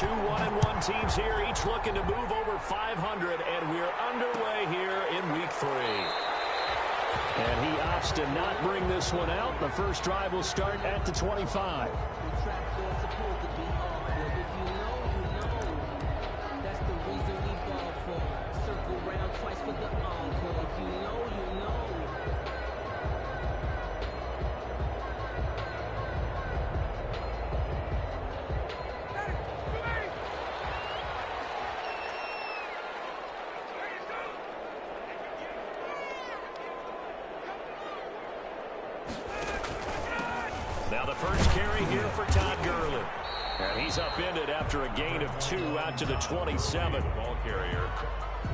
Two 1-1 teams here, each looking to move over 500, and we're underway here in Week 3. And he opts to not bring this one out. The first drive will start at the 25. Now the first carry here for Todd Gurley. And he's upended after a gain of 2 out to the 27. Ball carrier.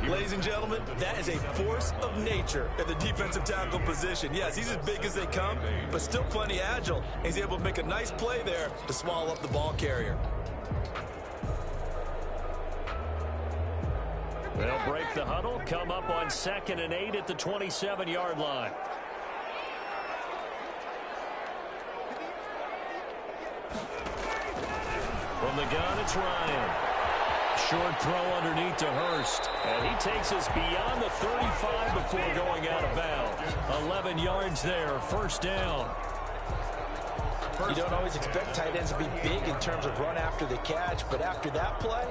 Ladies and gentlemen, that is a force of nature at the defensive tackle position. Yes, he's as big as they come, but still plenty agile. And he's able to make a nice play there to swallow up the ball carrier. They'll break the huddle, come up on 2nd and 8 at the 27-yard line. From the gun, it's Ryan. Short throw underneath to Hurst. And he takes us beyond the 35 before going out of bounds. 11 yards there, first down. You don't always expect tight ends to be big in terms of run after the catch, but after that play,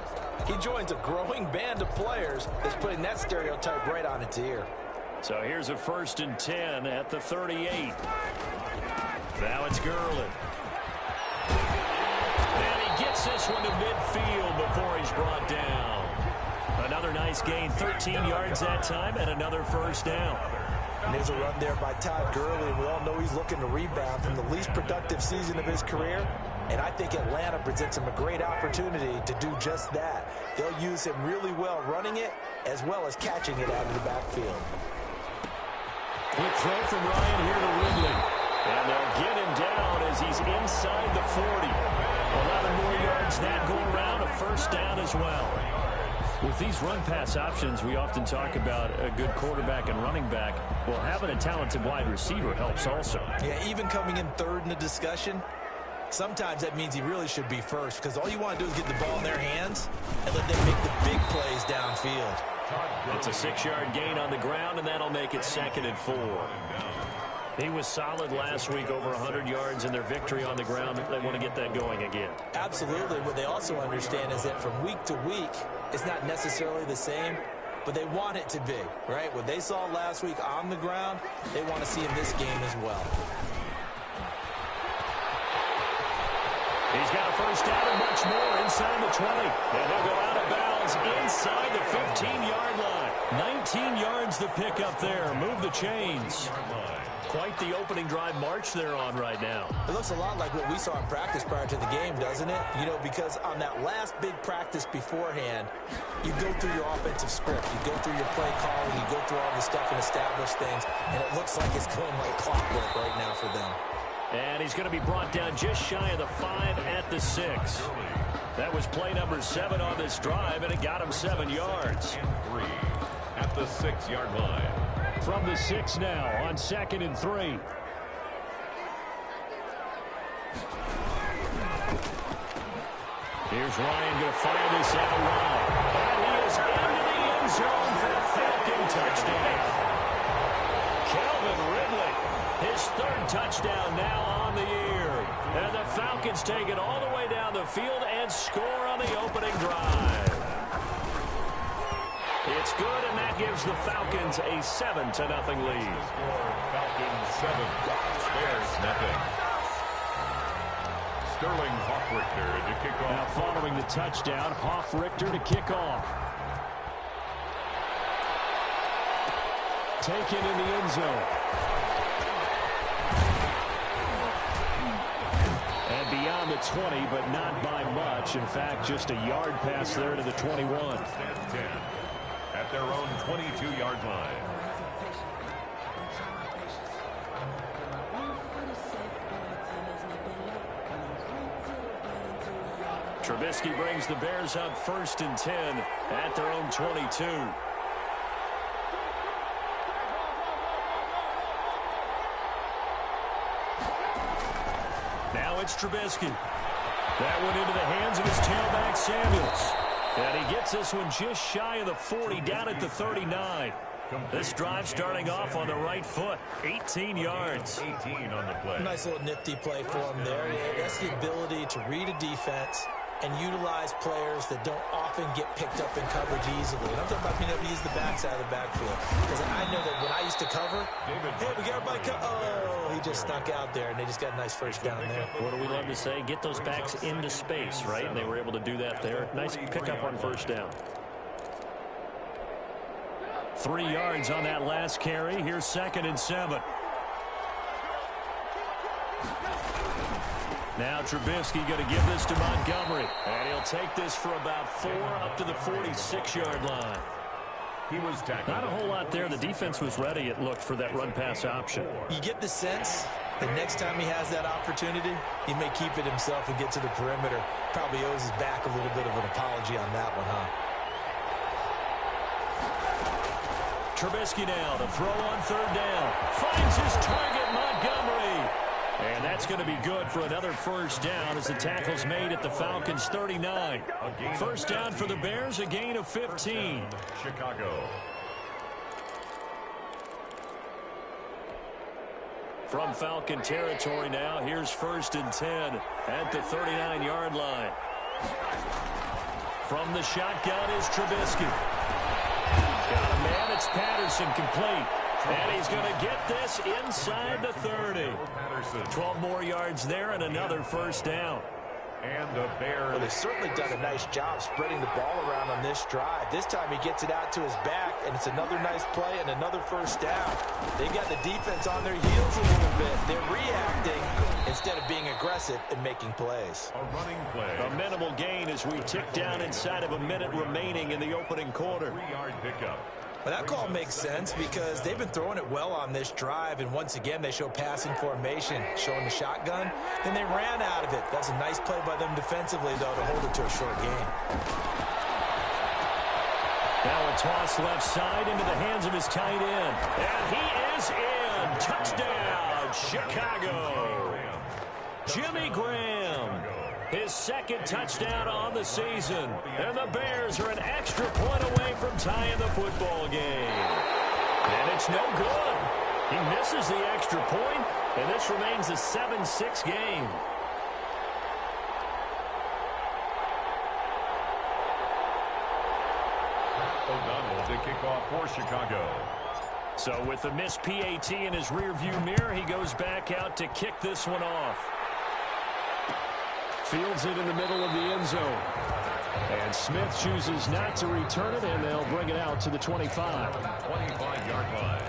he joins a growing band of players that's putting that stereotype right on its ear. So here's a 1st and 10 at the 38. Now it's Gurley. Gets this one to midfield before he's brought down. Another nice gain, 13 yards that time, and another first down. And there's a run there by Todd Gurley. We all know he's looking to rebound from the least productive season of his career. And I think Atlanta presents him a great opportunity to do just that. They'll use him really well running it as well as catching it out of the backfield. Quick throw from Ryan here to Ridley. And they'll get him down as he's inside the 40. 11 more yards that go around, a first down as well. With these run-pass options, we often talk about a good quarterback and running back. Well, having a talented wide receiver helps also. Yeah, even coming in third in the discussion, sometimes that means he really should be first because all you want to do is get the ball in their hands and let them make the big plays downfield. It's a 6-yard gain on the ground, and that'll make it 2nd and 4. He was solid last week, over 100 yards in their victory on the ground. They want to get that going again. Absolutely. What they also understand is that from week to week, it's not necessarily the same, but they want it to be, right? What they saw last week on the ground, they want to see in this game as well. He's got a first down and much more inside the 20. And he'll go out of bounds inside the 15-yard line. 19 yards to pick up there. Move the chains. Quite the opening drive march they're on right now. It looks a lot like what we saw in practice prior to the game, doesn't it? You know, because on that last big practice beforehand, you go through your offensive script. You go through your play calling. You go through all the stuff and establish things. And it looks like it's going like clockwork right now for them. And he's going to be brought down just shy of the 5 at the 6. That was play number 7 on this drive, and it got him 7 yards. 3 at the 6-yard line. From the 6 now on 2nd and 3. Here's Ryan going to fire this out wide. And he is into the end zone for a Falcon touchdown. Calvin Ridley, his 3rd touchdown now on the year. And the Falcons take it all the way down the field and score on the opening drive. It's good, and that gives the Falcons a 7-0 lead. Falcons 7, Bears nothing. Sterling Hoffrichter to kick off. Now following the touchdown, Hoffrichter to kick off. Taken in the end zone. And beyond the 20, but not by much. In fact, just a yard pass there to the 21. At their own 22-yard line. Trubisky brings the Bears up 1st and 10 at their own 22. Now it's Trubisky. That went into the hands of his tailback, Sam Samuels. And he gets this one just shy of the 40, down at the 39. This drive starting off on the right foot, 18 yards. 18 on the play. Nice little nifty play for him there. Yeah, that's the ability to read a defense and utilize players that don't often get picked up in coverage easily. And I'm talking about being able to use the backside of the backfield. Because I know that when I used to cover, hey, we got everybody oh, he just snuck out there, and they just got a nice first down there. What do we love to say? Get those backs into space, right? And they were able to do that there. Nice pickup on first down. 3 yards on that last carry. Here's 2nd and 7. Now Trubisky going to give this to Montgomery. And he'll take this for about 4 up to the 46-yard line. He was tackled. Not a whole lot there. The defense was ready, it looked, for that run-pass option. You get the sense that next time he has that opportunity, he may keep it himself and get to the perimeter. Probably owes his back a little bit of an apology on that one, huh? Trubisky now to throw on 3rd down. Finds his target, Montgomery. And that's going to be good for another first down as the tackle's made at the Falcons' 39. First down for the Bears, a gain of 15. Chicago. From Falcon territory now, here's 1st and 10 at the 39-yard line. From the shotgun is Trubisky. Got a man, it's Patterson, complete. And he's going to get this inside the 30. 12 more yards there and another first down. And the Bears. Well, they've certainly done a nice job spreading the ball around on this drive. This time he gets it out to his back, and it's another nice play and another first down. They got the defense on their heels a little bit. They're reacting instead of being aggressive and making plays. A running play. A minimal gain as we tick down inside of a minute remaining in the opening quarter. 3-yard pickup. Well, that call makes sense because they've been throwing it well on this drive, and once again they show passing formation, showing the shotgun. Then they ran out of it. That's a nice play by them defensively, though, to hold it to a short gain. Now a toss left side into the hands of his tight end. And he is in. Touchdown, Chicago. Jimmy Graham. His 2nd touchdown on the season. And the Bears are an extra point away from tying the football game. And it's no good. He misses the extra point, and this remains a 7-6 game. O'Donnell to kick off for Chicago. So with the missed PAT in his rearview mirror, he goes back out to kick this one off. Fields it in the middle of the end zone. And Smith chooses not to return it, and they'll bring it out to the 25. 25-yard line.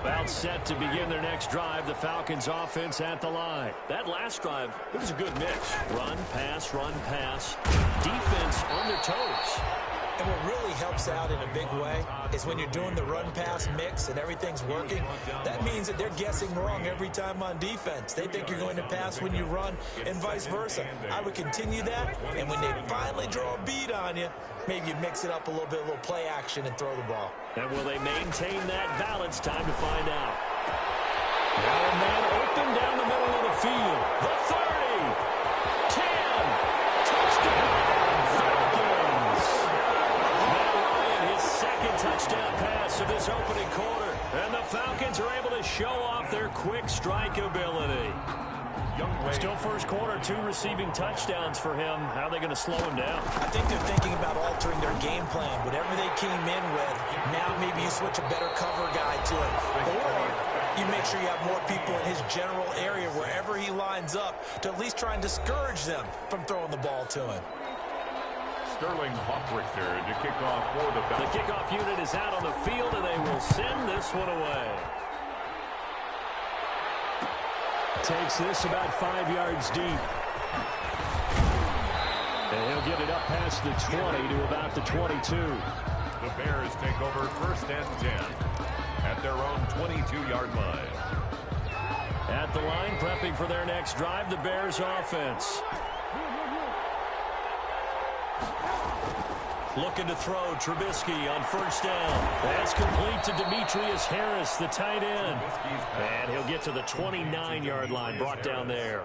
About set to begin their next drive, the Falcons offense at the line. That last drive, it was a good mix. Run, pass, defense on their toes. And what really helps out in a big way is when you're doing the run-pass mix and everything's working, that means that they're guessing wrong every time on defense. They think you're going to pass when you run and vice versa. I would continue that, and when they finally draw a beat on you, maybe you mix it up a little bit, a little play action, and throw the ball. And will they maintain that balance? Time to find out. Now a man open down the middle of the field. The 30, 10, touchdown, Falcons. Matt Ryan, his 2nd touchdown pass of this opening quarter. And the Falcons are able to show off their quick strike ability. Still first quarter, 2 receiving touchdowns for him. How are they going to slow him down? I think they're thinking about altering their game plan. Whatever they came in with, now maybe you switch a better cover guy to it. Or you make sure you have more people in his general area wherever he lines up to at least try and discourage them from throwing the ball to him. Sterling Hawkrichter to kick off for the Falcons. The kickoff unit is out on the field, and they will send this one away. Takes this about 5 yards deep. And he'll get it up past the 20 to about the 22. The Bears take over 1st and 10 at their own 22-yard line. At the line, prepping for their next drive, the Bears offense. Looking to throw, Trubisky on first down. That's complete to Demetrius Harris, the tight end. And he'll get to the 29-yard line, brought down there.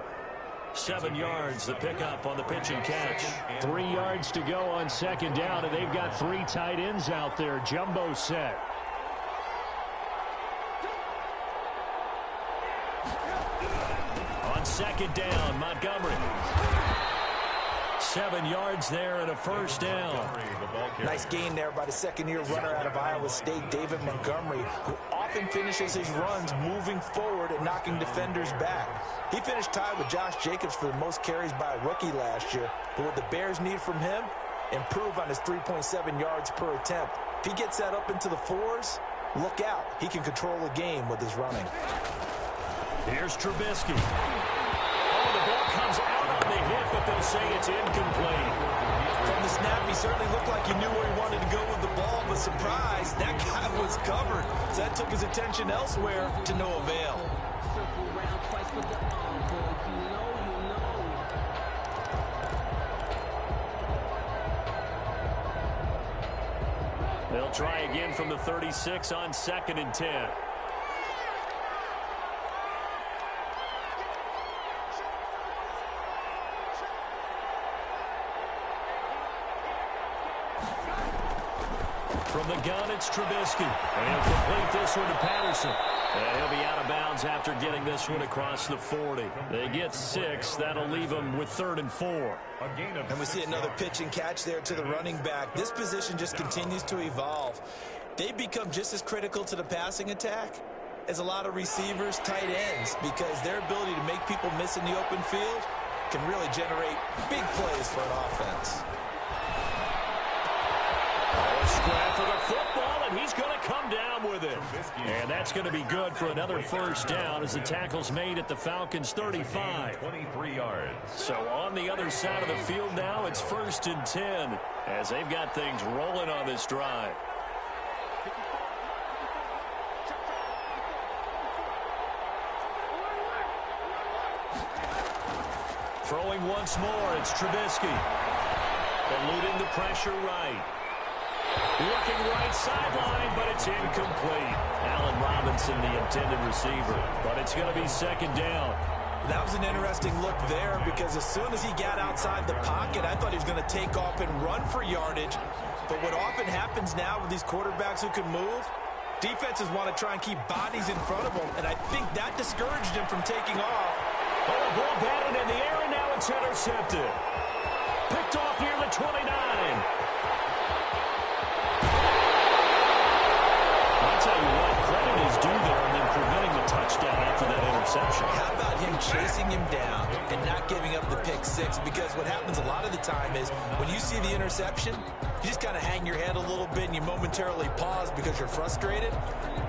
7 yards, the pickup on the pitch and catch. 3 yards to go on second down, and they've got 3 tight ends out there. Jumbo set. On second down, Montgomery. 7 yards there and a first down. Nice gain there by the second-year runner out of Iowa State, David Montgomery, who often finishes his runs moving forward and knocking defenders back. He finished tied with Josh Jacobs for the most carries by a rookie last year. But what the Bears need from him, improve on his 3.7 yards per attempt. If he gets that up into the 4s, look out. He can control the game with his running. Here's Trubisky. Oh, the ball comes out on the hit, but they'll say it's incomplete. From the snap, he certainly looked like he knew where he wanted to go with the ball, but surprise, that guy was covered. So that took his attention elsewhere to no avail. They'll try again from the 36 on 2nd and 10. From the gun, it's Trubisky. And he'll complete this one to Patterson. And he'll be out of bounds after getting this one across the 40. They get 6. That'll leave them with 3rd and 4. And we see another pitch and catch there to the running back. This position just continues to evolve. They become just as critical to the passing attack as a lot of receivers, tight ends, because their ability to make people miss in the open field can really generate big plays for an offense. Scrap for the football, and he's going to come down with it. And that's going to be good for another first down as the tackle's made at the Falcons' 35. 23 yards. So on the other side of the field now, it's 1st and 10 as they've got things rolling on this drive. Throwing once more, it's Trubisky. Eluding the pressure right. Looking right sideline, but it's incomplete. Allen Robinson, the intended receiver, but it's going to be 2nd down. That was an interesting look there because as soon as he got outside the pocket, I thought he was going to take off and run for yardage. But what often happens now with these quarterbacks who can move, defenses want to try and keep bodies in front of them, and I think that discouraged him from taking off. Oh, the ball batted in the air, and now it's intercepted. Picked off near the 29. I'll tell you what, credit is due there and then preventing the touchdown after that interception. How about him chasing him down and not giving up the pick 6? Because what happens a lot of the time is when you see the interception, you just kind of hang your head a little bit and you momentarily pause because you're frustrated.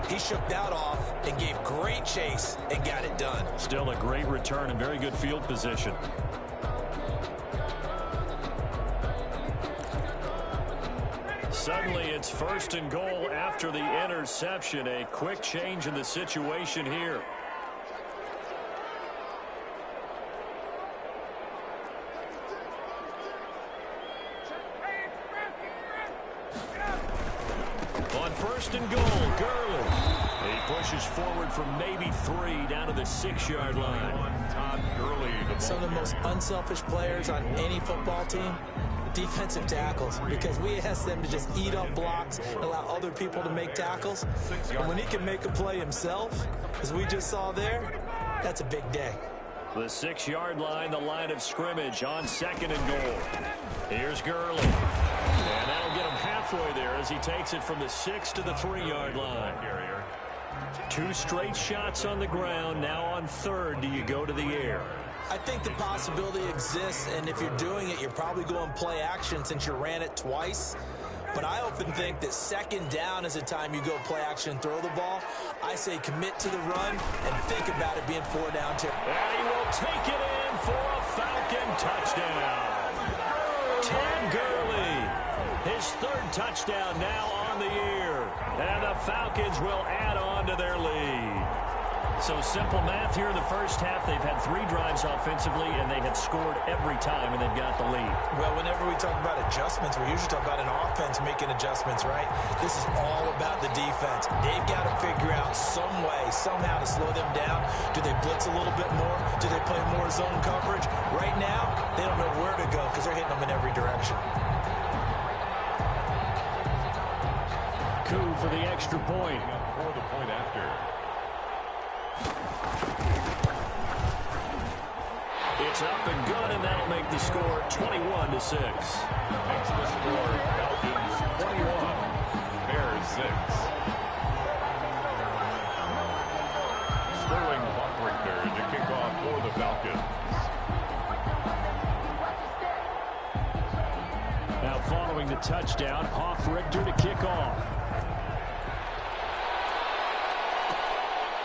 He shook that off and gave great chase and got it done. Still a great return and very good field position. Suddenly it's 1st and goal after the interception. A quick change in the situation here. On 1st and goal, Gurley. He pushes forward from maybe 3 down to the 6-yard line. Todd Gurley. Some of the most unselfish players on any football team, defensive tackles, because we ask them to just eat up blocks and allow other people to make tackles. And when he can make a play himself, as we just saw there, that's a big day. The 6-yard line, the line of scrimmage on 2nd and goal. Here's Gurley. And that'll get him halfway there as he takes it from the 6 to the 3-yard line. 2 straight shots on the ground. Now on 3rd, do you go to the air? I think the possibility exists, and if you're doing it, you're probably going play action since you ran it twice. But I often think that 2nd down is the time you go play action and throw the ball. I say commit to the run and think about it being 4 down. And he will take it in for a Falcon touchdown. Todd Gurley, his 3rd touchdown now on the year. And the Falcons will add on to their lead. So simple math here in the first half. They've had 3 drives offensively, and they have scored every time, and they've got the lead. Well, whenever we talk about adjustments, we usually talk about an offense making adjustments, right? This is all about the defense. They've got to figure out some way, somehow to slow them down. Do they blitz a little bit more? Do they play more zone coverage? Right now, they don't know where to go because they're hitting them in every direction. Coup for the extra point. For the point after. It's up and good, and that'll make the score 21-6. Makes the score Falcons 21, Bears 6. Sterling Hoffrichter to kick off for the Falcons. Now following the touchdown, Hoffrichter to kick off.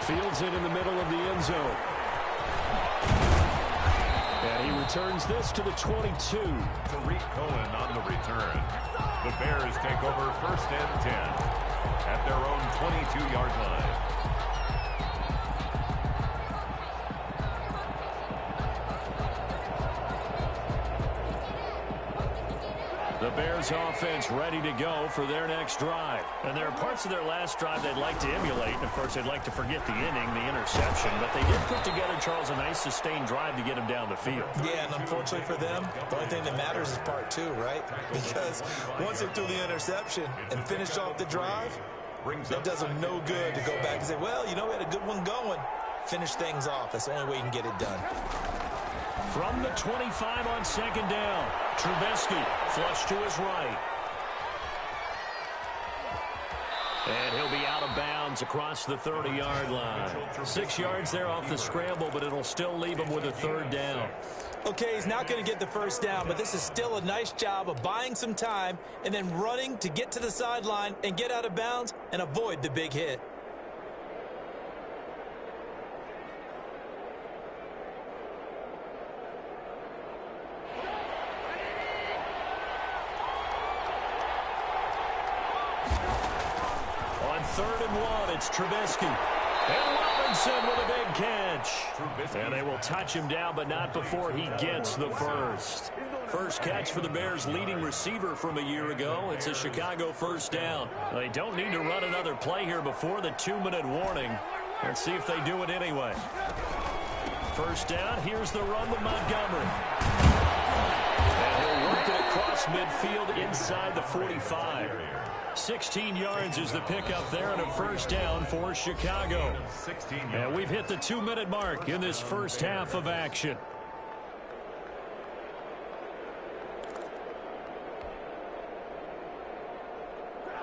Fields it in the middle of the end zone. And he returns this to the 22. Tariq Cohen on the return. The Bears take over 1st and 10 at their own 22-yard line. The Bears offense ready to go for their next drive. And there are parts of their last drive they'd like to emulate. And of course, they'd like to forget the inning, the interception. But they did put together, Charles, a nice sustained drive to get him down the field. Yeah, and unfortunately for them, the only thing that matters is part 2, right? Because once they threw the interception and finished off the drive, that does them no good to go back and say, well, you know, we had a good one going. Finish things off. That's the only way you can get it done. From the 25 on 2nd down, Trubisky flush to his right. And he'll be out of bounds across the 30-yard line. 6 yards there off the scramble, but it'll still leave him with a 3rd down. Okay, he's not going to get the 1st down, but this is still a nice job of buying some time and then running to get to the sideline and get out of bounds and avoid the big hit. On 3rd and 1, it's Trubisky. And Robinson with a big catch. And they will touch him down, but not before he gets the first. First catch for the Bears' leading receiver from a year ago. It's a Chicago 1st down. They don't need to run another play here before the 2-minute warning. Let's see if they do it anyway. 1st down, here's the run to Montgomery. And he'll work it across midfield inside the 45. 16 yards is the pickup there and a 1st down for Chicago. And we've hit the 2-minute mark in this first half of action.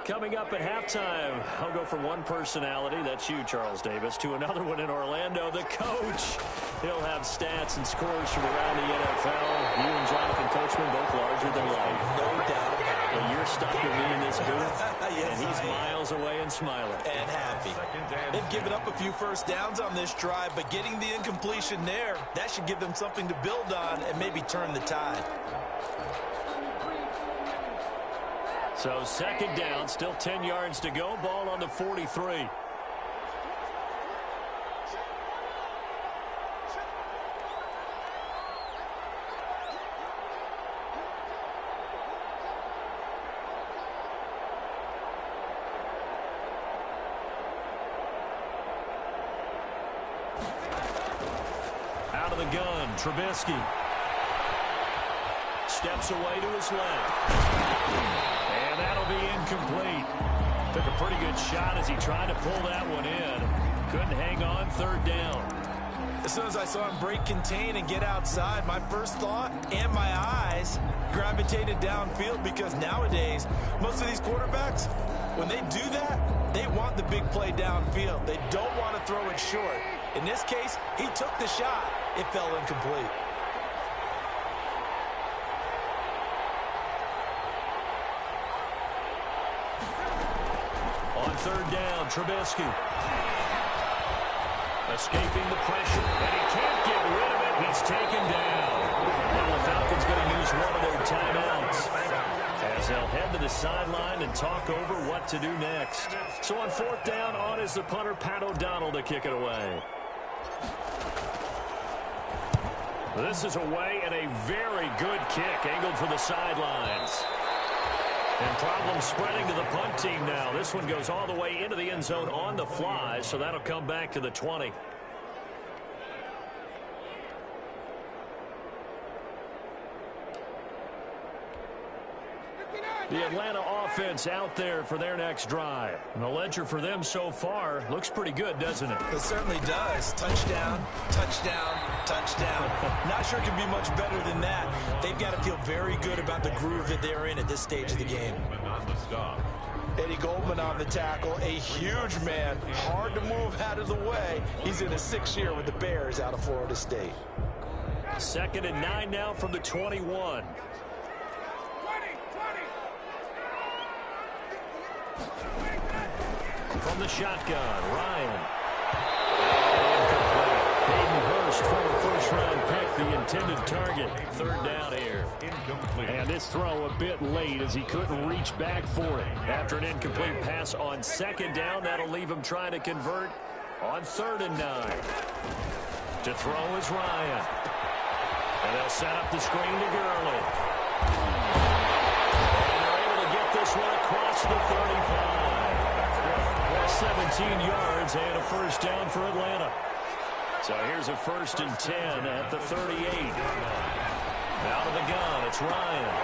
Coming up at halftime, I'll go from one personality, that's you, Charles Davis, to another one in Orlando, the coach. He'll have stats and scores from around the NFL. You and Jonathan Coachman both larger than life. No doubt about it. And you're stuck with me in this booth, Yes, and he's miles away and smiling. And happy. They've given up a few 1st downs on this drive, but getting the incompletion there, that should give them something to build on and maybe turn the tide. So 2nd down, still 10 yards to go. Ball on the 43. Out of the gun, Trubisky. Steps away to his left. And that'll be incomplete. Took a pretty good shot as he tried to pull that one in. Couldn't hang on. 3rd down. As soon as I saw him break contain and get outside, my first thought and my eyes gravitated downfield because nowadays, most of these quarterbacks, when they do that, they want the big play downfield. They don't want to throw it short. In this case, he took the shot. It fell incomplete. On 3rd down, Trubisky. Escaping the pressure, and he can't get rid of it. He's taken down. Now the Falcons going to use one of their timeouts. as they'll head to the sideline and talk over what to do next. So on fourth down, on is the punter, Pat O'Donnell, to kick it away. This is away and a very good kick, angled for the sidelines. And problems spreading to the punt team now. This one goes all the way into the end zone on the fly, so that'll come back to the 20. The Atlanta offense out there for their next drive. And the ledger for them so far looks pretty good, doesn't it? It certainly does. Touchdown, touchdown, touchdown. Not sure it can be much better than that. They've got to feel very good about the groove that they're in at this stage of the game. Eddie Goldman on the tackle, a huge man, hard to move out of the way. He's in his 6th year with the Bears out of Florida State. 2nd and 9 now from the 21. From the shotgun, Ryan. Hayden Hurst, former first-round pick, the intended target. 3rd down here. Incomplete. And this throw a bit late as he couldn't reach back for it. After an incomplete pass on 2nd down, that'll leave him trying to convert on 3rd and 9. To throw is Ryan. And they'll set up the screen to Gurley. And they're able to get this one across the 35. 17 yards and a first down for Atlanta. So here's a 1st and 10 at the 38. Out of the gun, it's Ryan.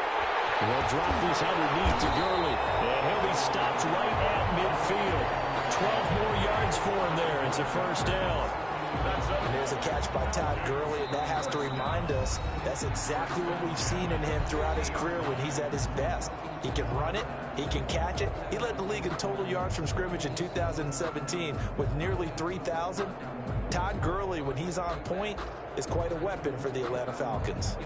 They'll drop this underneath to Gurley. And he'll be stopped right at midfield. 12 more yards for him there. It's a first down. And there's a catch by Todd Gurley, and that has to remind us that's exactly what we've seen in him throughout his career when he's at his best. He can run it. He can catch it. He led the league in total yards from scrimmage in 2017 with nearly 3,000. Todd Gurley, when he's on point, is quite a weapon for the Atlanta Falcons.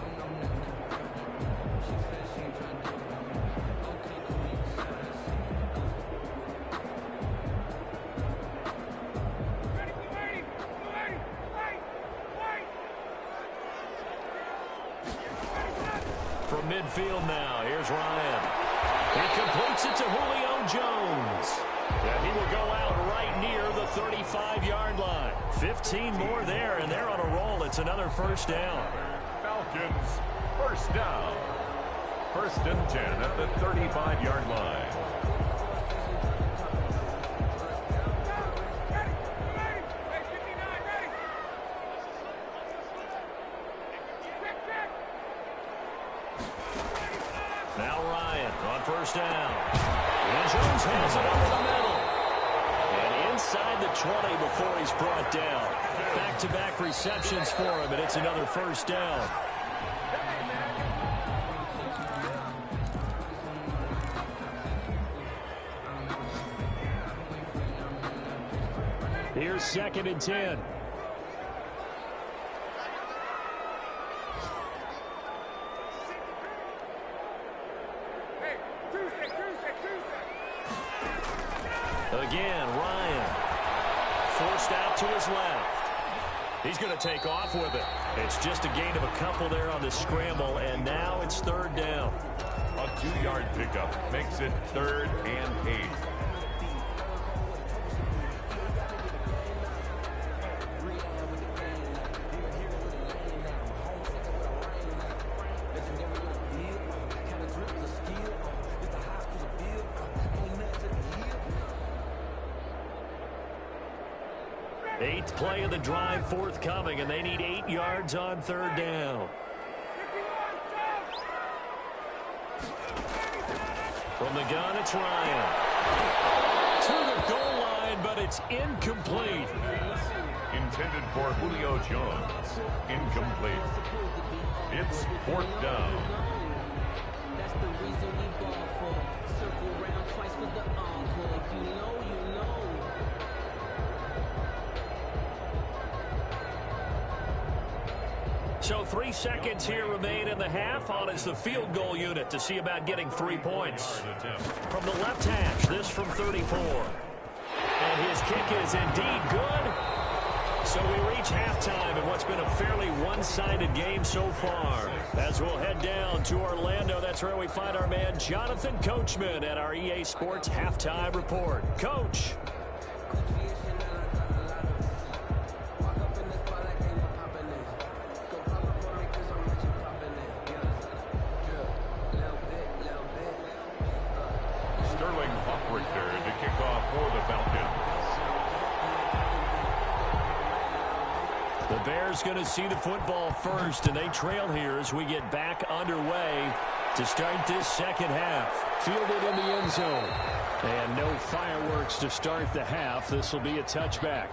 From midfield now, here's Ryan. He completes it to Julio Jones. And he will go out right near the 35-yard line. 15 more there, and they're on a roll. It's another first down. Falcons, first down. 1st and 10 at the 35-yard line. Now Ryan on first down. And Jones has it over the middle. And inside the 20 before he's brought down. Back-to-back receptions for him, and it's another first down. Here's 2nd and 10. Again, Ryan. Forced out to his left. He's going to take off with it. It's just a gain of a couple there on the scramble, and now it's 3rd down. A 2-yard pickup makes it 3rd and 8. Eighth play of the drive forthcoming, and they need 8 yards on 3rd down. From the gun, it's Ryan. To the goal line, but it's incomplete. Intended for Julio Jones. Incomplete. It's 4th down. That's the reason we ball for. Circle around twice for the encore. If you know, you know. So 3 seconds here remain in the half. On is the field goal unit to see about getting 3 points. From the left hash, this from 34. And his kick is indeed good. So we reach halftime in what's been a fairly one-sided game so far. As we'll head down to Orlando, that's where we find our man Jonathan Coachman at our EA Sports Halftime Report. Coach. Sterling Hoffrichter to kick off for the Falcons. The Bears going to see the football first, and they trail here as we get back underway to start this second half. Fielded in the end zone. And no fireworks to start the half. This will be a touchback.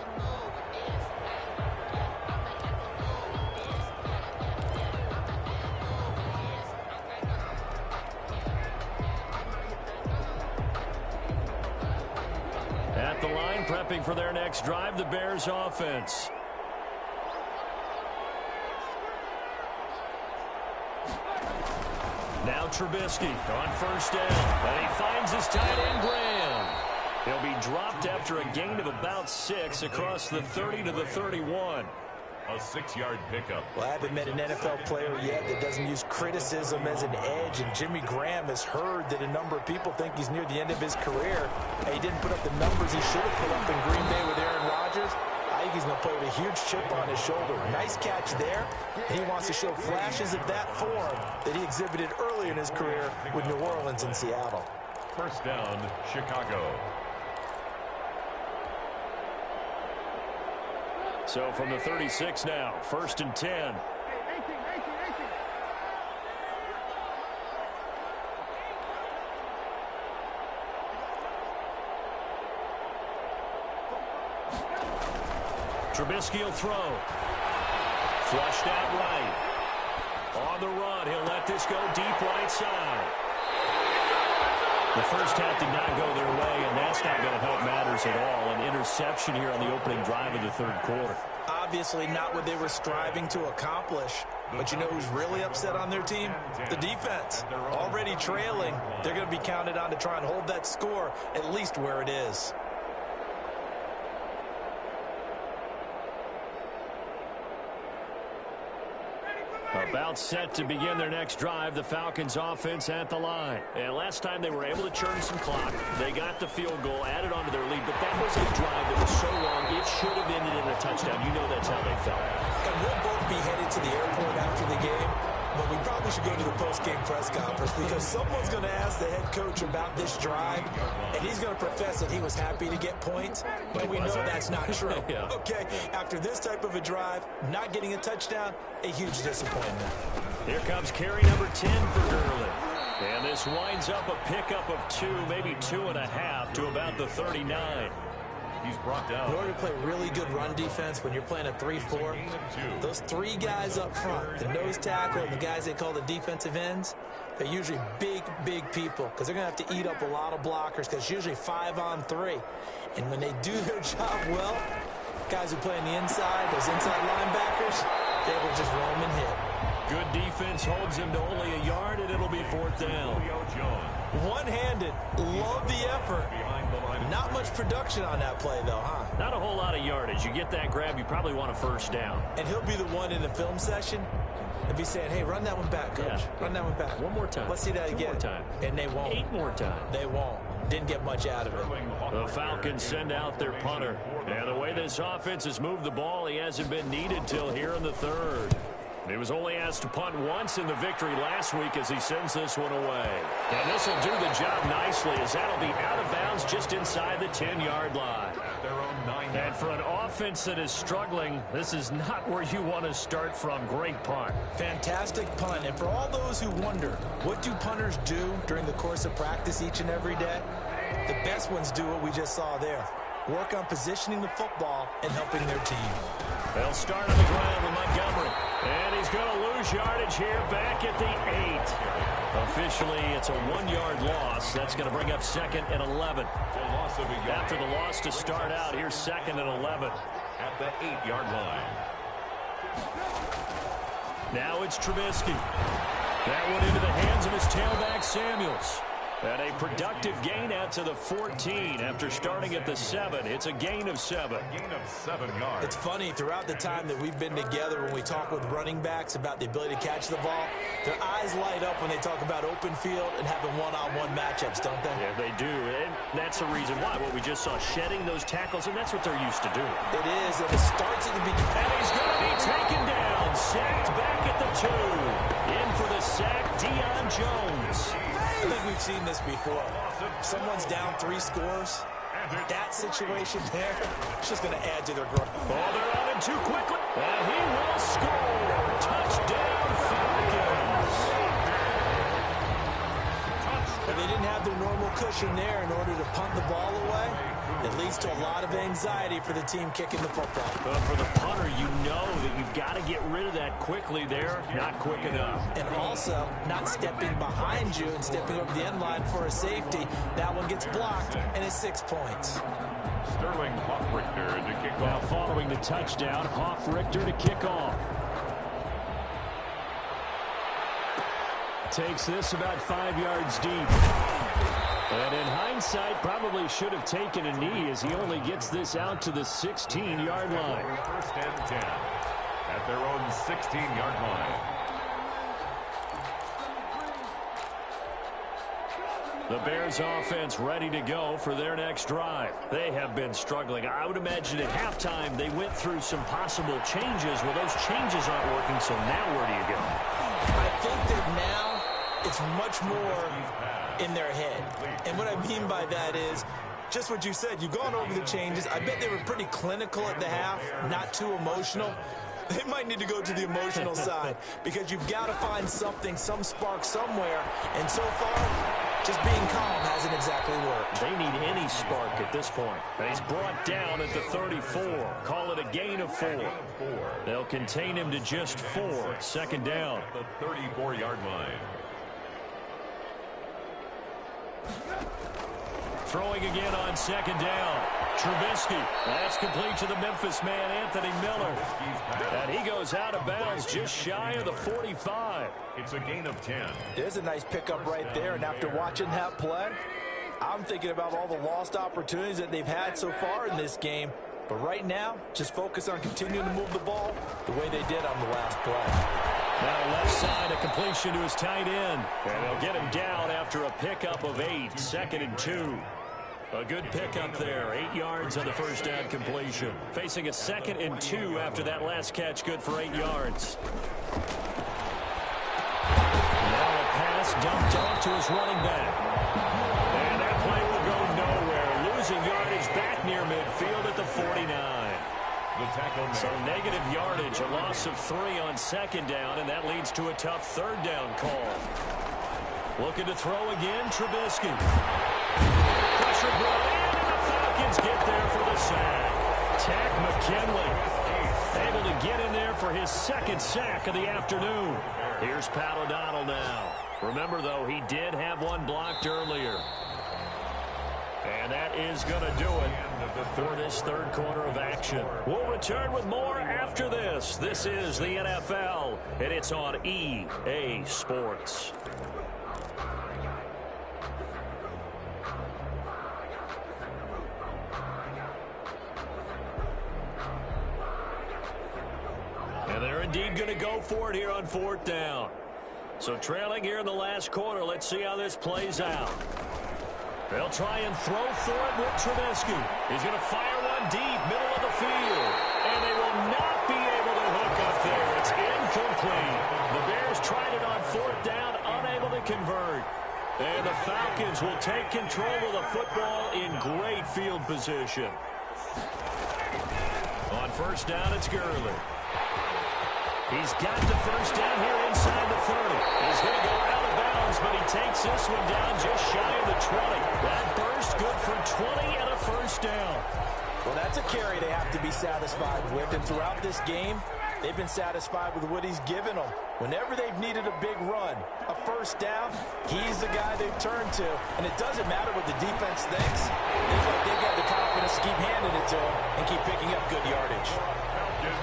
At the line, prepping for their next drive, the Bears offense. Now Trubisky on first down. And he finds his tight end, Graham. He'll be dropped after a gain of about 6 across the 30 to the 31. A 6-yard pickup. Well, I haven't met an NFL player yet that doesn't use criticism as an edge, and Jimmy Graham has heard that a number of people think he's near the end of his career. He didn't put up the numbers he should have put up in Green Bay with Aaron Rodgers. I think he's going to play with a huge chip on his shoulder. Nice catch there. He wants to show flashes of that form that he exhibited early in his career with New Orleans and Seattle. First down, Chicago. So from the 36 now, 1st and 10. Trubisky will throw. Flushed out right. On the run, he'll let this go deep right side. The first half did not go their way, and that's not going to help matters at all. An interception here on the opening drive of the third quarter. Obviously not what they were striving to accomplish. But you know who's really upset on their team? The defense. Already trailing. They're going to be counted on to try and hold that score at least where it is. About set to begin their next drive, the Falcons offense at the line. And last time they were able to churn some clock, they got the field goal, added on to their lead, but that was a drive that was so long, it should have ended in a touchdown. You know that's how they felt. And we'll both be headed to the airport after the game, but we probably should go to the post-game press conference because someone's going to ask the head coach about this drive, and he's going to profess that he was happy to get points, and we know that's not true. Yeah. Okay, after this type of a drive, not getting a touchdown, a huge disappointment. Here comes carry number 10 for Gurley. And this winds up a pickup of 2, maybe 2.5 to about the 39. He's brought down. In order to play really good run defense when you're playing a 3-4, those 3 guys up front, the nose tackle and the guys they call the defensive ends, they're usually big, big people because they're going to have to eat up a lot of blockers because it's usually 5 on 3. And when they do their job well, guys who play on the inside, those inside linebackers, they will just roam and hit. Good defense holds him to only a yard, and it'll be 4th down. One-handed, love the effort. Not much production on that play, though, huh? Not a whole lot of yardage. You get that grab, you probably want a 1st down. And he'll be the one in the film session and be saying, hey, run that one back, coach. Yeah. Run that one back. One more time. Let's see that 2 again. more time. And they won't. 8 more times. They won't. Didn't get much out of it. The Falcons send out their punter. And the way this offense has moved the ball, he hasn't been needed till here in the 3rd. He was only asked to punt once in the victory last week as he sends this one away. And this will do the job nicely as that'll be out of bounds just inside the 10-yard line. And for an offense that is struggling, this is not where you want to start from. Great punt. Fantastic punt. And for all those who wonder, what do punters do during the course of practice each and every day? The best ones do what we just saw there. Work on positioning the football and helping their team. They'll start on the ground with Montgomery. And he's going to lose yardage here back at the 8. Officially, it's a 1-yard loss. That's going to bring up 2nd and 11. After the loss to start out, here's 2nd and 11. At the 8-yard line. Now it's Trubisky. That one into the hands of his tailback, Samuels. And a productive gain out to the 14 after starting at the 7. It's a gain of 7. A gain of 7 yards. It's funny, throughout the time that we've been together, when we talk with running backs about the ability to catch the ball, their eyes light up when they talk about open field and having one-on-one matchups, don't they? Yeah, they do. And that's the reason why. What we just saw, shedding those tackles, and that's what they're used to doing. It is, and it starts at the beginning. And he's going to be taken down. Sacked back at the 2. In for the sack, Deion Jones. I think we've seen this before. Someone's down 3 scores. That situation there, it's just going to add to their growth. Oh, they're on him too quickly. And he will score. Touchdown, Falcons. But they didn't have their normal cushion there in order to punt the ball away. It leads to a lot of anxiety for the team kicking the football. But for the punter, you know that you've got to get rid of that quickly there. Not quick enough. And also, not stepping behind you and stepping over the end line for a safety. That one gets blocked, and it's 6 points. Sterling Hoffrichter to kick Now off. following the touchdown, Hoffrichter to kick off. Takes this about 5 yards deep. And in hindsight, probably should have taken a knee as he only gets this out to the 16-yard line. First and 10 at their own 16-yard line. The Bears offense ready to go for their next drive. They have been struggling. I would imagine at halftime they went through some possible changes. Well, those changes aren't working, so now where do you go? I think that now it's much more in their head. And what I mean by that is just what you said. You've gone over the changes. I bet they were pretty clinical at the half, not too emotional. They might need to go to the emotional side because you've got to find something, some spark somewhere. And so far, just being calm hasn't exactly worked. They need any spark at this point. And he's brought down at the 34. Call it a gain of 4. They'll contain him to just 4. Second down. The 34-yard line. Throwing again on second down. Trubisky. That's complete to the Memphis man, Anthony Miller. And he goes out of bounds just shy of the 45. It's a gain of 10. There's a nice pickup right there. And after watching that play, I'm thinking about all the lost opportunities that they've had so far in this game. But right now, just focus on continuing to move the ball the way they did on the last play. Now left side, a completion to his tight end. And they'll get him down after a pickup of 8. Second and 2. A good pickup there. 8 yards on the first down completion. Facing a second and 2 after that last catch, good for 8 yards. Now a pass dumped off to his running back. And that play will go nowhere. Losing yardage back near midfield at the 49. The tackle So negative yardage, a loss of 3 on second down, and that leads to a tough third down call. Looking to throw again, Trubisky. Pressure brought in, and the Falcons get there for the sack. Takk McKinley able to get in there for his second sack of the afternoon. Here's Pat O'Donnell now. Remember, though, he did have one blocked earlier. And that is going to do it for this third quarter of action. We'll return with more after this. This is the NFL, and it's on EA Sports. And they're indeed going to go for it here on fourth down. So trailing here in the last quarter, let's see how this plays out. They'll try and throw for it with Trubisky. He's going to fire one deep, middle of the field. And they will not be able to hook up there. It's incomplete. The Bears tried it on fourth down, unable to convert. And the Falcons will take control of the football in great field position. On first down, it's Gurley. He's got the first down here inside the 30. He's going to go out of bounds, but he takes this one down just shy of the 20. That burst good for 20 and a first down. Well, that's a carry they have to be satisfied with. And throughout this game, they've been satisfied with what he's given them. Whenever they've needed a big run, a first down, he's the guy they've turned to. And it doesn't matter what the defense thinks. It's like they've got the confidence to keep handing it to him and keep picking up good yardage.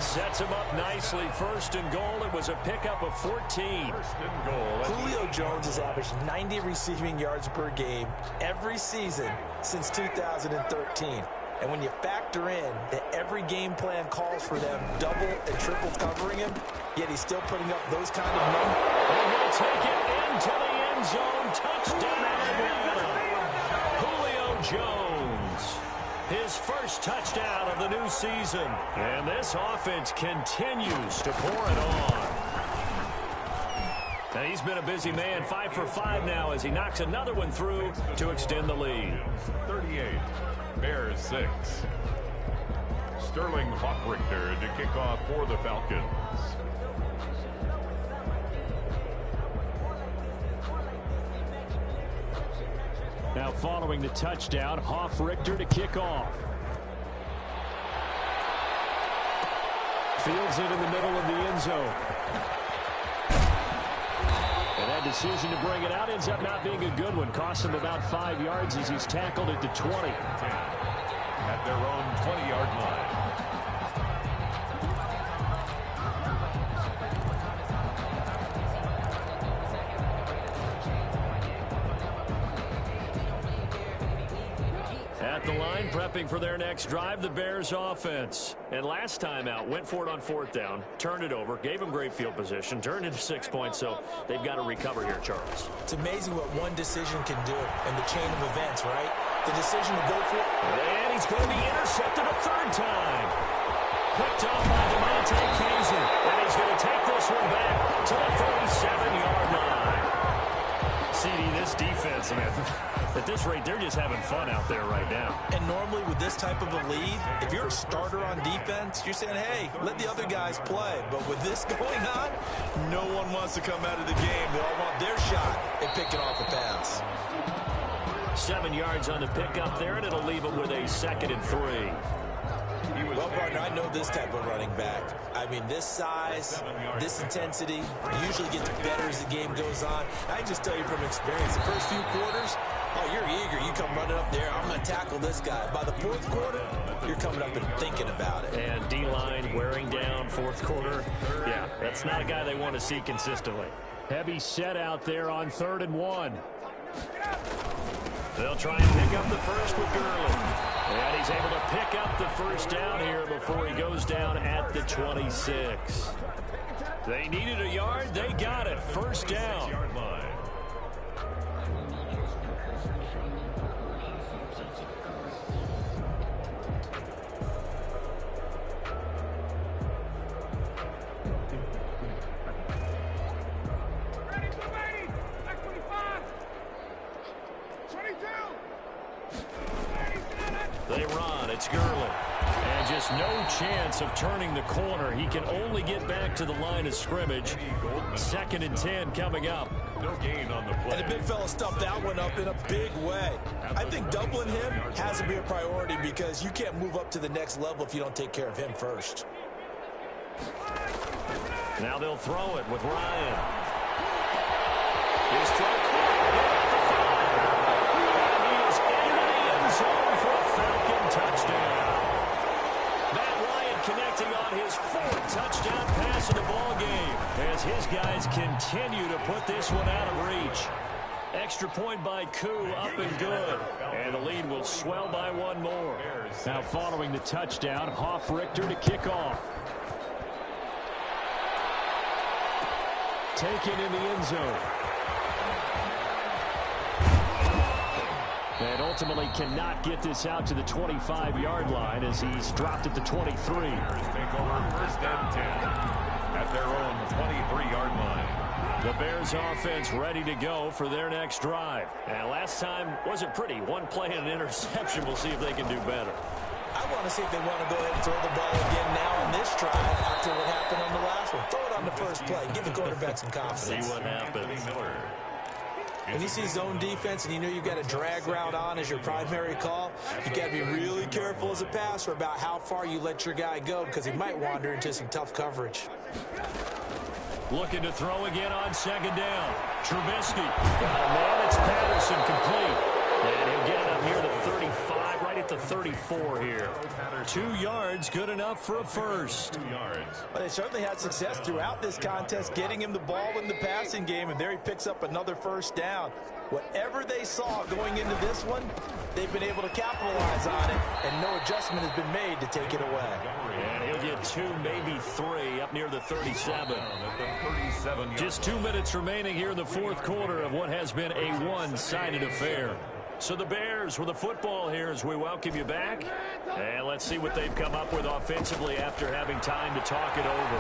Sets him up nicely. First and goal. It was a pickup of 14. First and goal. Julio Jones has averaged 90 receiving yards per game every season since 2013. And when you factor in that every game plan calls for them double and triple covering him, yet he's still putting up those kind of numbers. And he'll take it into the end zone. Touchdown, Atlanta. Julio Jones. His first touchdown of the new season. And this offense continues to pour it on. And he's been a busy man, 5 for 5 now as he knocks another one through to extend the lead. 38, Bears 6. Sterling Hockrichter to kick off for the Falcons. Now following the touchdown, Hoff-Richter to kick off. Fields it in the middle of the end zone. And that decision to bring it out ends up not being a good one. Cost him about 5 yards as he's tackled at the 20. 10 at their own 20-yard line. At the line, prepping for their next drive, the Bears offense. And last time out, went for it on 4th down, turned it over, gave them great field position, turned into 6 points, so they've got to recover here, Charles. It's amazing what one decision can do in the chain of events, right? The decision to go for it. And he's going to be intercepted a 3rd time. Picked off by DeMonte Kazin. And he's going to take this one back to the 37-yard line. CD, this defense, man, at this rate, they're just having fun out there right now. And normally with this type of a lead, if you're a starter on defense, you're saying, hey, let the other guys play. But with this going on, no one wants to come out of the game. They all want their shot at picking off a pass. 7 yards on the pickup there, and it'll leave them with a 2nd and 3. Well, partner, I know this type of running back. I mean, this size, this intensity usually gets better as the game goes on. I can just tell you from experience, the first few quarters, oh, you're eager. You come running up there. I'm going to tackle this guy. By the 4th quarter, you're coming up and thinking about it. And D-line wearing down 4th quarter. Yeah, that's not a guy they want to see consistently. Heavy set out there on 3rd and 1. They'll try and pick up the first with Gurley. And he's able to pick up the first down here before he goes down at the 26. They needed a yard. They got it. First down. They run. It's Gurley. And just no chance of turning the corner. He can only get back to the line of scrimmage. 2nd and 10 coming up. No gain on the play. And the big fella stuffed that one up in a big way. I think doubling him has to be a priority because you can't move up to the next level if you don't take care of him first. Now they'll throw it with Ryan. His throw. Touchdown. Matt Ryan connecting on his 4th touchdown pass in the ball game as his guys continue to put this one out of reach. Extra point by Koo, up and good. And the lead will swell by 1 more. Now following the touchdown, Hoff-Richter to kick off. Taken in the end zone. And ultimately cannot get this out to the 25-yard line as he's dropped at the 23. Take over 1st and 10 at their own 23-yard line. The Bears offense ready to go for their next drive. And last time wasn't pretty. 1 play and an interception. We'll see if they can do better. I want to see if they want to go ahead and throw the ball again now on this drive after what happened on the last one. Throw it on the first play. Give the quarterback some confidence. See what happens. When you see zone defense and you know you've got a drag route on as your primary call, you got to be really careful as a passer about how far you let your guy go because he might wander into some tough coverage. Looking to throw again on 2nd down. Trubisky. Got a man. It's Patterson complete. And he'll get it about near the 35, right at the 34 here. 2 yards, good enough for a first. 2 yards. Well, they certainly had success throughout this contest, getting him the ball in the passing game, and there he picks up another first down. Whatever they saw going into this one, they've been able to capitalize on it, and no adjustment has been made to take it away. And he'll get 2, maybe 3 up near the 37. At the 37. Just 2 minutes remaining here in the fourth quarter of what has been a one-sided affair. So the Bears with the football here as we welcome you back. And let's see what they've come up with offensively after having time to talk it over.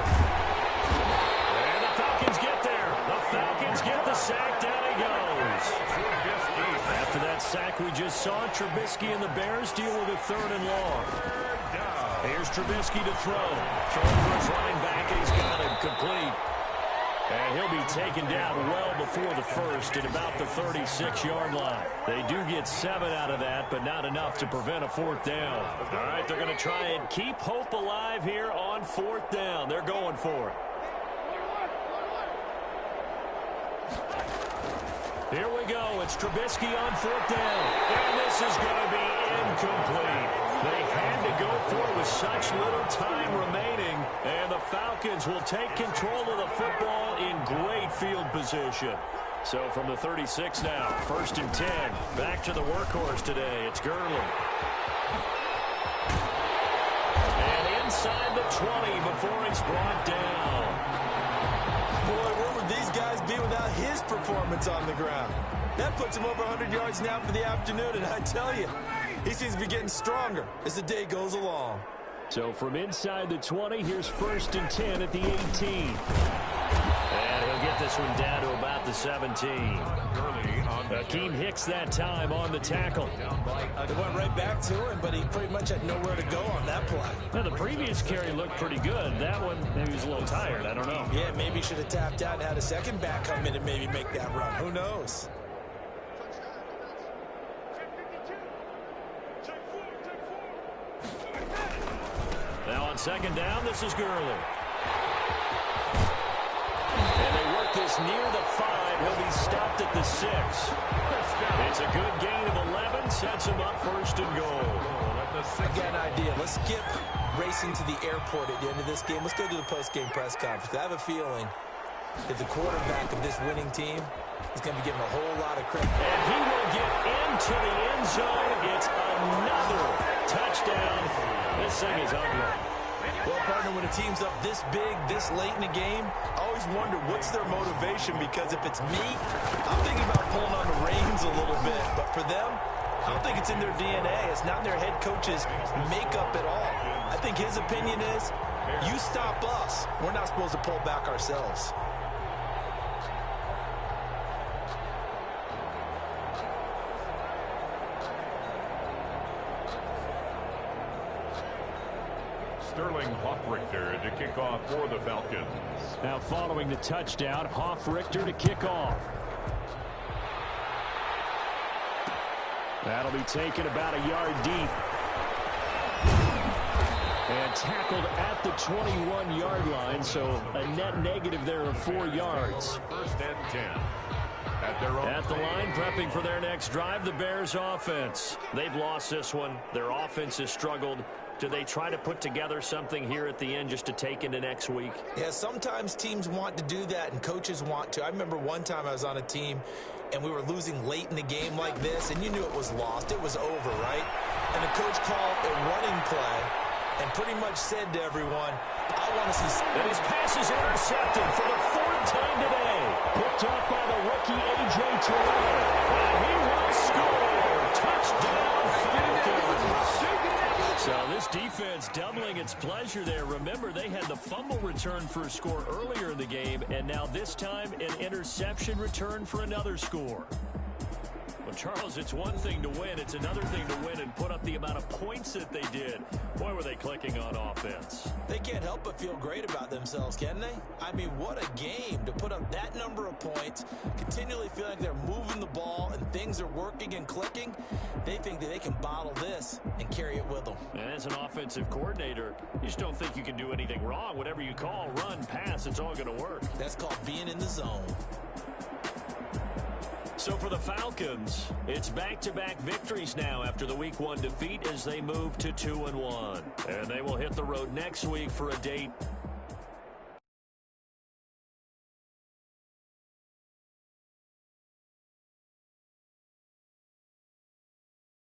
And the Falcons get there. The Falcons get the sack. Down he goes. After that sack we just saw, Trubisky and the Bears deal with a 3rd and long. Here's Trubisky to throw. Throwing for his linebacker. He's got it complete. And he'll be taken down well before the first at about the 36-yard line. They do get 7 out of that, but not enough to prevent a 4th down. All right, they're going to try and keep hope alive here on 4th down. They're going for it. Here we go. It's Trubisky on 4th down. And this is going to be incomplete. They had to go for it with such little time remaining. And the Falcons will take control of the football in great field position. So from the 36 now, 1st and 10. Back to the workhorse today. It's Gurley. And inside the 20 before he's brought down. Boy, where would these guys be without his performance on the ground? That puts him over 100 yards now for the afternoon, and I tell you, he seems to be getting stronger as the day goes along. So from inside the 20, here's 1st and 10 at the 18. And he'll get this one down to about the 17. Akeem Hicks that time on the tackle. It went right back to him, but he pretty much had nowhere to go on that play. Now, the previous carry looked pretty good. That one, maybe he was a little tired. I don't know. Yeah, maybe he should have tapped out and had a second back come in and maybe make that run. Who knows? Now on 2nd down, this is Gurley. And they work this near the 5. He'll be stopped at the 6. It's a good gain of 11. Sets him up 1st and goal. I got an idea. Let's skip racing to the airport at the end of this game. Let's go to the post-game press conference. I have a feeling that the quarterback of this winning team is going to be given a whole lot of credit. And he will get into the end zone. It's another touchdown. This thing is ugly. Well, partner, when a team's up this big, this late in the game, I always wonder what's their motivation, because if it's me, I'm thinking about pulling on the reins a little bit. But for them, I don't think it's in their DNA. It's not in their head coach's makeup at all. I think his opinion is, you stop us, we're not supposed to pull back ourselves. Sterling Hoffrichter to kick off for the Falcons. Now following the touchdown, Hoffrichter to kick off. That'll be taken about a yard deep. And tackled at the 21-yard line, so a net negative there of 4 yards. 1st and 10. At the line, prepping for their next drive, the Bears offense. They've lost this one. Their offense has struggled. Do they try to put together something here at the end just to take into next week? Yeah, sometimes teams want to do that and coaches want to. I remember one time I was on a team and we were losing late in the game like this, and you knew it was lost. It was over, right? And the coach called a running play and pretty much said to everyone, I want to see... And his pass is intercepted for the 4th time today. Picked up by the rookie A.J. Terrell. And he will score. Touchdown, Falcons. So this defense doubling its pleasure there. Remember, they had the fumble return for a score earlier in the game, and now this time an interception return for another score. Well, Charles, it's one thing to win. It's another thing to win and put up the amount of points that they did. Boy, were they clicking on offense. They can't help but feel great about themselves, can they? I mean, what a game to put up that number of points, continually feel like they're moving the ball and things are working and clicking. They think that they can bottle this and carry it with them. And as an offensive coordinator, you just don't think you can do anything wrong. Whatever you call, run, pass, it's all going to work. That's called being in the zone. So for the Falcons, it's back-to-back victories now after the Week 1 defeat as they move to 2-1. And they will hit the road next week for a date